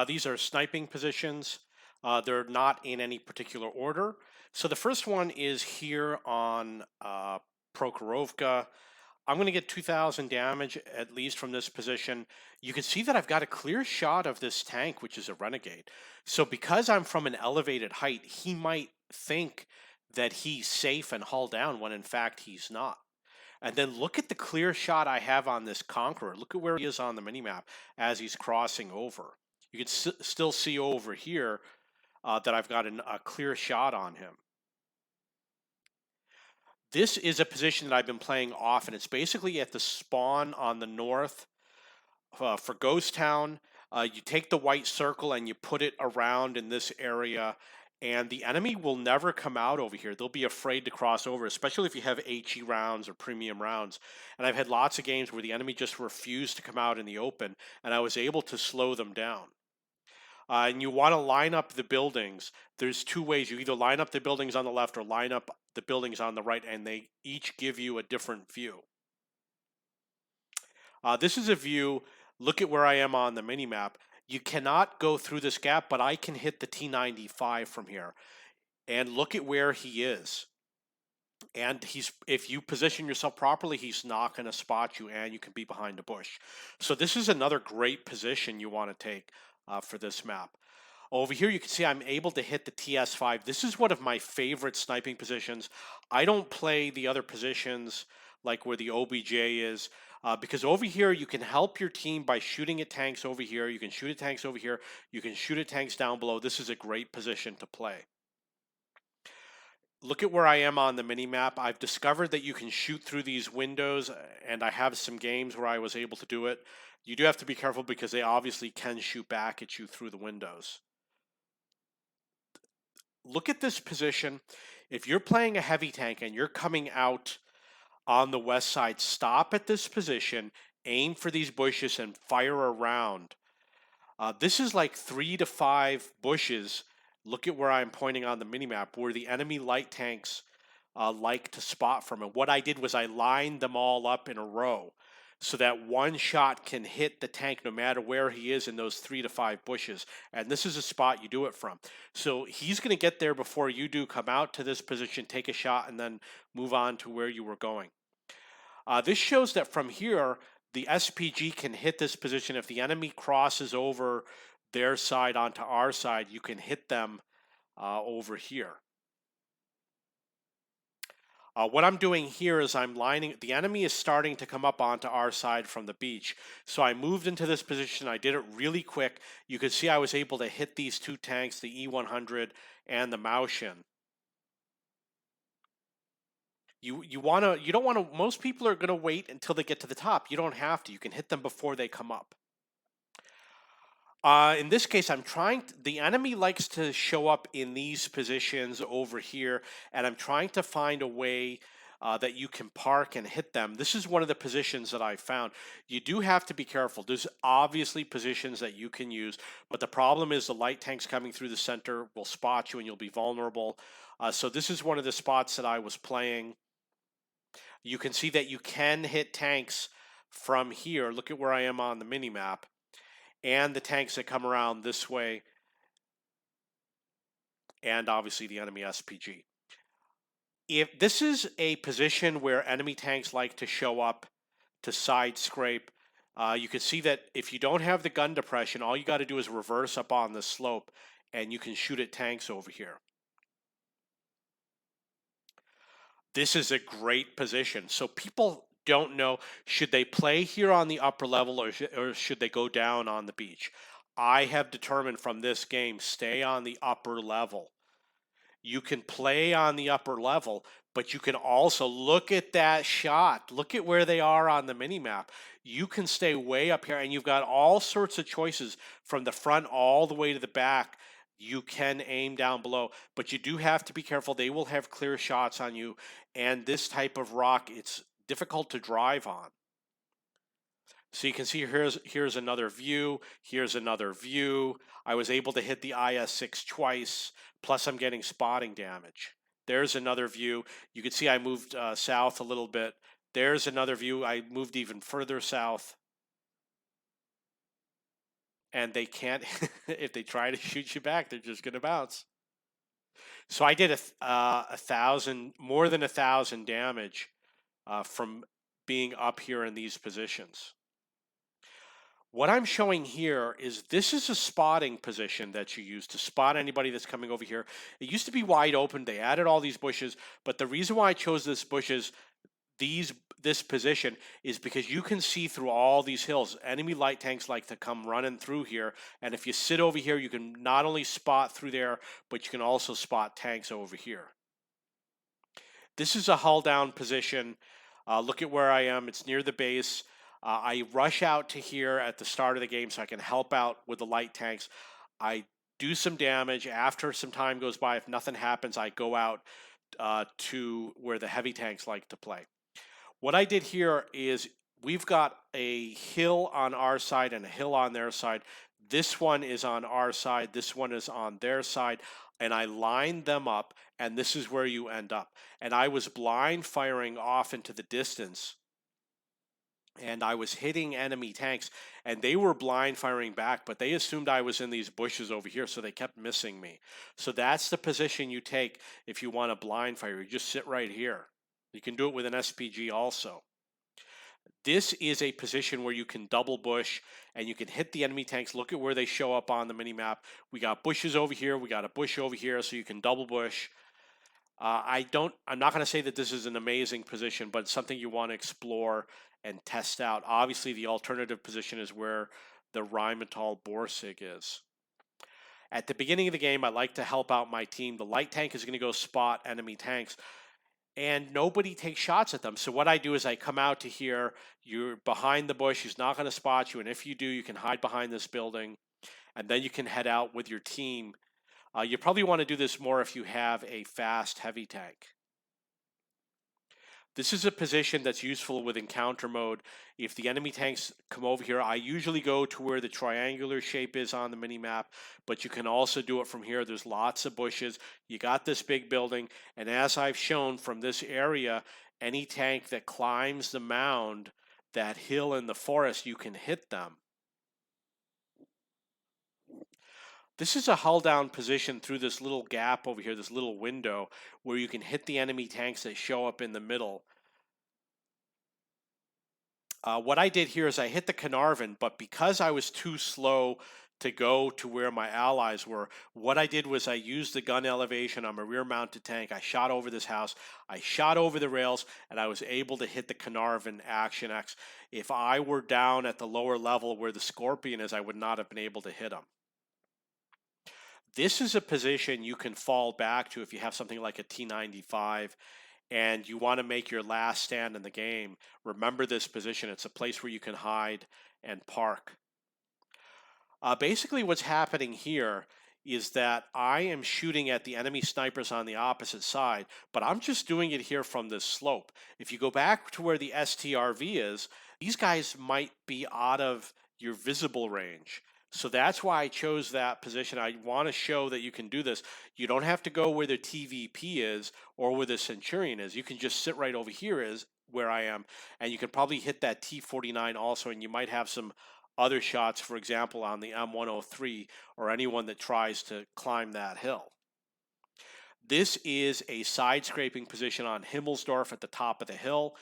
These are sniping positions. They're not in any particular order. So the first one is here on Prokhorovka. I'm going to get 2,000 damage at least from this position. You can see that I've got a clear shot of this tank, which is a renegade. So because I'm from an elevated height, he might think that he's safe and hull down when in fact he's not. And then look at the clear shot I have on this Conqueror. Look at where he is on the minimap as he's crossing over. You can still see over here that I've got a clear shot on him. This is a position that I've been playing often. It's basically at the spawn on the north for Ghost Town. You take the white circle and you put it around in this area, and the enemy will never come out over here. They'll be afraid to cross over, especially if you have HE rounds or premium rounds. And I've had lots of games where the enemy just refused to come out in the open, and I was able to slow them down. And you want to line up the buildings. There's two ways. You either line up the buildings on the left or line up the buildings on the right, and they each give you a different view. This is a view. Look at where I am on the minimap. You cannot go through this gap, but I can hit the T95 from here. And look at where he is. And if you position yourself properly, he's not going to spot you, and you can be behind a bush. So this is another great position you want to take for this map. Over here, you can see I'm able to hit the TS5. This is one of my favorite sniping positions. I don't play the other positions like where the OBJ is, because over here you can help your team by shooting at tanks over here. You can shoot at tanks over here. You can shoot at tanks down below. This is a great position to play. Look at where I am on the minimap. I've discovered that you can shoot through these windows, and I have some games where I was able to do it. You do have to be careful because they obviously can shoot back at you through the windows. Look at this position. If you're playing a heavy tank and you're coming out on the west side, stop at this position, aim for these bushes, and fire around. This is like 3 to 5 bushes. Look at where I'm pointing on the minimap, where the enemy light tanks like to spot from. And what I did was I lined them all up in a row so that one shot can hit the tank no matter where he is in those 3 to 5 bushes. And this is a spot you do it from. So he's going to get there before you do. Come out to this position, take a shot, and then move on to where you were going. This shows that from here, the SPG can hit this position. If the enemy crosses over their side onto our side, you can hit them over here. What I'm doing here is I'm lining, the enemy is starting to come up onto our side from the beach. So I moved into this position. I did it really quick. You can see I was able to hit these two tanks, the E100 and the Maushin. You don't want to, most people are going to wait until they get to the top. You don't have to. You can hit them before they come up. In this case, the enemy likes to show up in these positions over here, and I'm trying to find a way that you can park and hit them. This is one of the positions that I found. You do have to be careful. There's obviously positions that you can use, but the problem is the light tanks coming through the center will spot you and you'll be vulnerable. So this is one of the spots that I was playing. You can see that you can hit tanks from here. Look at where I am on the minimap. And the tanks that come around this way, and obviously the enemy SPG. If this is a position where enemy tanks like to show up to side scrape, you can see that if you don't have the gun depression, all you got to do is reverse up on the slope, and you can shoot at tanks over here. This is a great position. So people don't know, should they play here on the upper level or should they go down on the beach? I have determined from this game, stay on the upper level. You can play on the upper level, but you can also look at that shot. Look at where they are on the minimap. You can stay way up here, and you've got all sorts of choices from the front all the way to the back. You can aim down below, but you do have to be careful. They will have clear shots on you, and this type of rock, it's difficult to drive on. So you can see here's another view. Here's another view. I was able to hit the IS-6 twice, plus I'm getting spotting damage. There's another view. You can see I moved south a little bit. There's another view. I moved even further south. and they can't, if they try to shoot you back, they're just going to bounce. So I did a thousand, more than 1,000 damage from being up here in these positions. What I'm showing here is this is a spotting position that you use to spot anybody that's coming over here. It used to be wide open. They added all these bushes, but the reason why I chose this position is because you can see through all these hills. Enemy light tanks like to come running through here, and if you sit over here, you can not only spot through there, but you can also spot tanks over here. This is a hull down position. Look at where I am. It's near the base. I rush out to here at the start of the game so I can help out with the light tanks. I do some damage. After some time goes by, if nothing happens, I go out to where the heavy tanks like to play. What I did here is we've got a hill on our side and a hill on their side. This one is on our side. This one is on their side. And I lined them up, and this is where you end up. And I was blind firing off into the distance, and I was hitting enemy tanks, and they were blind firing back, but they assumed I was in these bushes over here, so they kept missing me. So that's the position you take if you want to blind fire. You just sit right here. You can do it with an SPG also. This is a position where you can double bush and you can hit the enemy tanks. Look at where they show up on the mini map. We got bushes over here. We got a bush over here, so you can double bush. I'm not going to say that this is an amazing position, but it's something you want to explore and test out. Obviously, the alternative position is where the Rheinmetall Borsig is. At the beginning of the game, I like to help out my team. The light tank is going to go spot enemy tanks, and nobody takes shots at them. So what I do is I come out to here. You're behind the bush. He's not going to spot you, and if you do, you can hide behind this building, and then you can head out with your team. You probably want to do this more if you have a fast heavy tank. This is a position that's useful with encounter mode. If the enemy tanks come over here, I usually go to where the triangular shape is on the mini map, but you can also do it from here. There's lots of bushes. You got this big building, and as I've shown from this area, any tank that climbs the mound, that hill in the forest, you can hit them. This is a hull down position through this little gap over here, this little window, where you can hit the enemy tanks that show up in the middle. What I did here is I hit the Carnarvon, but because I was too slow to go to where my allies were, what I did was I used the gun elevation on my rear mounted tank. I shot over this house, I shot over the rails, and I was able to hit the Carnarvon Action X. If I were down at the lower level where the Scorpion is, I would not have been able to hit him. This is a position you can fall back to if you have something like a T95 and you want to make your last stand in the game. Remember this position. It's a place where you can hide and park. Basically what's happening here is that I am shooting at the enemy snipers on the opposite side, but I'm just doing it here from this slope. If you go back to where the STRV is, these guys might be out of your visible range. So that's why I chose that position. I want to show that you can do this. You don't have to go where the TVP is or where the Centurion is. You can just sit right over here is where I am, and you can probably hit that T49 also, and you might have some other shots, for example, on the M103 or anyone that tries to climb that hill. This is a side scraping position on Himmelsdorf at the top of the hill.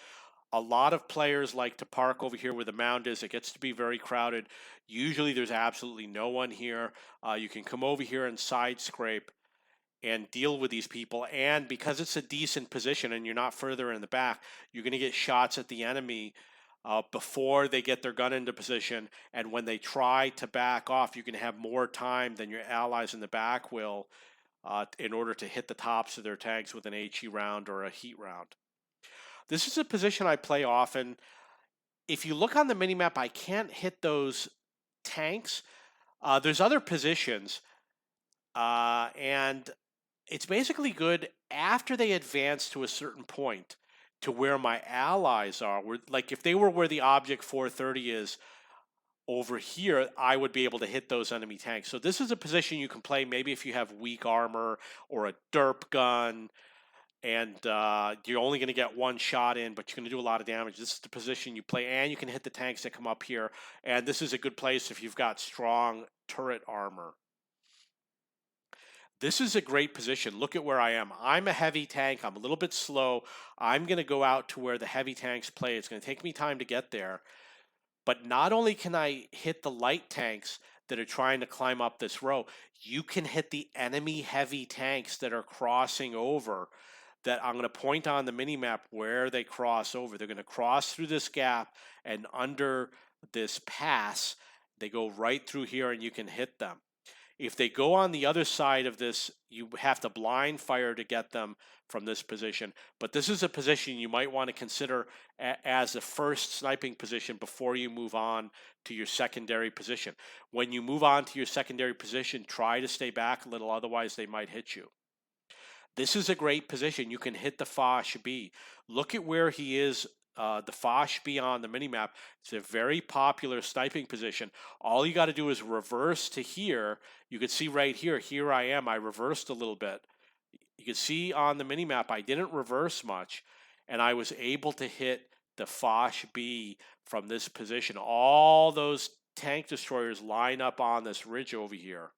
A lot of players like to park over here where the mound is. It gets to be very crowded. Usually there's absolutely no one here. You can come over here and side scrape and deal with these people. And because it's a decent position and you're not further in the back, you're going to get shots at the enemy before they get their gun into position. And when they try to back off, you can have more time than your allies in the back will in order to hit the tops of their tanks with an HE round or a heat round. This is a position I play often. If you look on the minimap, I can't hit those tanks. There's other positions, and it's basically good after they advance to a certain point to where my allies are. Like if they were where the object 430 is over here, I would be able to hit those enemy tanks. So this is a position you can play maybe if you have weak armor or a derp gun. and you're only going to get one shot in, but you're going to do a lot of damage. This is the position you play, and you can hit the tanks that come up here. And this is a good place if you've got strong turret armor. This is a great position. Look at where I am. I'm a heavy tank. I'm a little bit slow. I'm going to go out to where the heavy tanks play. It's going to take me time to get there. But not only can I hit the light tanks that are trying to climb up this row, you can hit the enemy heavy tanks that are crossing over. That I'm going to point on the mini map where they cross over. They're going to cross through this gap and under this pass. They go right through here and you can hit them. If they go on the other side of this, you have to blind fire to get them from this position. But this is a position you might want to consider as a first sniping position before you move on to your secondary position. When you move on to your secondary position, try to stay back a little, otherwise they might hit you. This is a great position. You can hit the Foch B. Look at where he is, the Foch B on the minimap. It's a very popular sniping position. All you got to do is reverse to here. You can see right here, here I am. I reversed a little bit. You can see on the minimap, I didn't reverse much, and I was able to hit the Foch B from this position. All those tank destroyers line up on this ridge over here.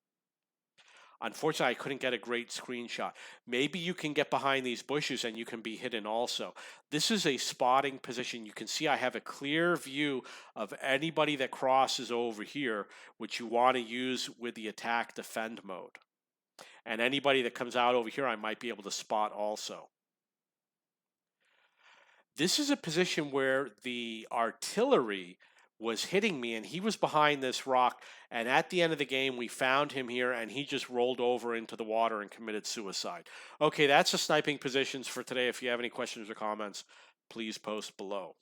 Unfortunately, I couldn't get a great screenshot. Maybe you can get behind these bushes and you can be hidden also. This is a spotting position. You can see I have a clear view of anybody that crosses over here, which you want to use with the attack defend mode. And anybody that comes out over here, I might be able to spot also. This is a position where the artillery was hitting me and he was behind this rock, and at the end of the game we found him here and he just rolled over into the water and committed suicide. Okay, that's the sniping positions for today. If you have any questions or comments, please post below.